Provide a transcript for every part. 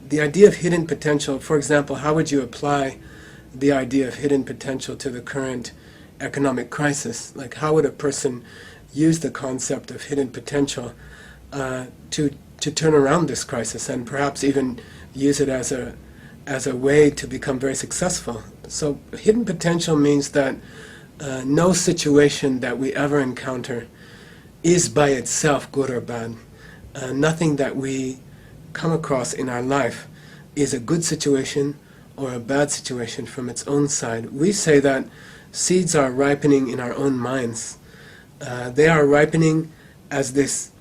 the idea of hidden potential, for example, how would you apply the idea of hidden potential to the current economic crisis? Like, how would a person use the concept of hidden potential to turn around this crisis, and perhaps even use it as a way to become very successful? So hidden potential means that no situation that we ever encounter is by itself good or bad. Nothing that we come across in our life is a good situation or a bad situation from its own side. We say that seeds are ripening in our own minds. They are ripening as this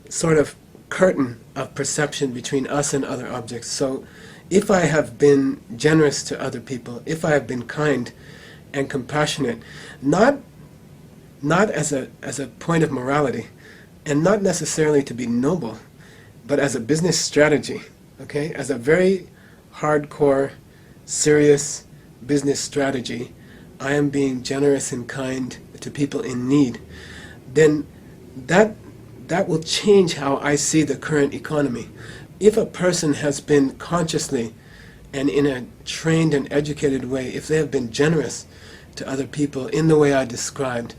sort of curtain of perception between us and other objects. So if I have been generous to other people, if I have been kind and compassionate, not as a point of morality, and not necessarily to be noble, but as a business strategy, okay? As a very hardcore, serious business strategy, I am being generous and kind to people in need, then that will change how I see the current economy. If a person has been consciously and in a trained and educated way, if they have been generous to other people in the way I described,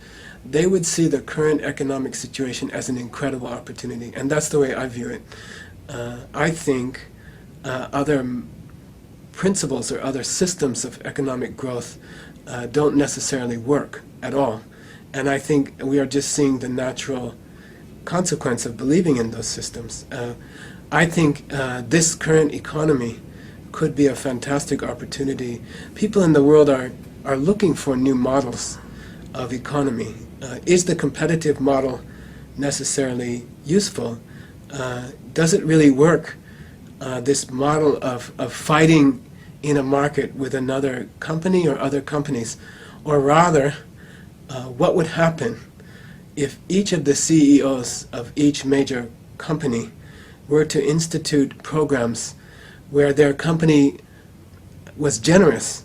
they would see the current economic situation as an incredible opportunity. And that's the way I view it. I think other principles or other systems of economic growth don't necessarily work at all. And I think we are just seeing the natural consequence of believing in those systems. I think this current economy could be a fantastic opportunity. People in the world are looking for new models of economy. Is the competitive model necessarily useful? Does it really work? This model of fighting in a market with another company or other companies? Or rather, what would happen if each of the CEOs of each major company were to institute programs where their company was generous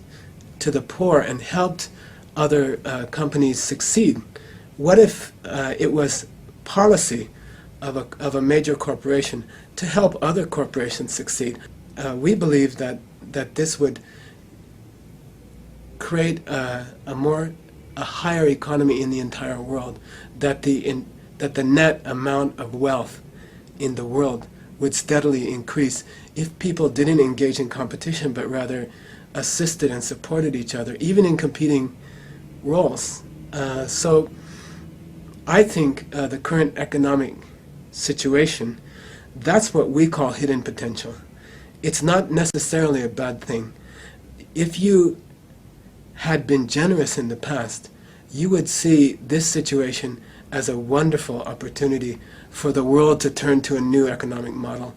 to the poor and helped other companies succeed? What if it was policy of a major corporation to help other corporations succeed? We believe that this would create a higher economy in the entire world, that the net amount of wealth in the world would steadily increase if people didn't engage in competition, but rather assisted and supported each other, even in competing roles. So I think the current economic situation, that's what we call hidden potential. It's not necessarily a bad thing. If you had been generous in the past, you would see this situation as a wonderful opportunity for the world to turn to a new economic model,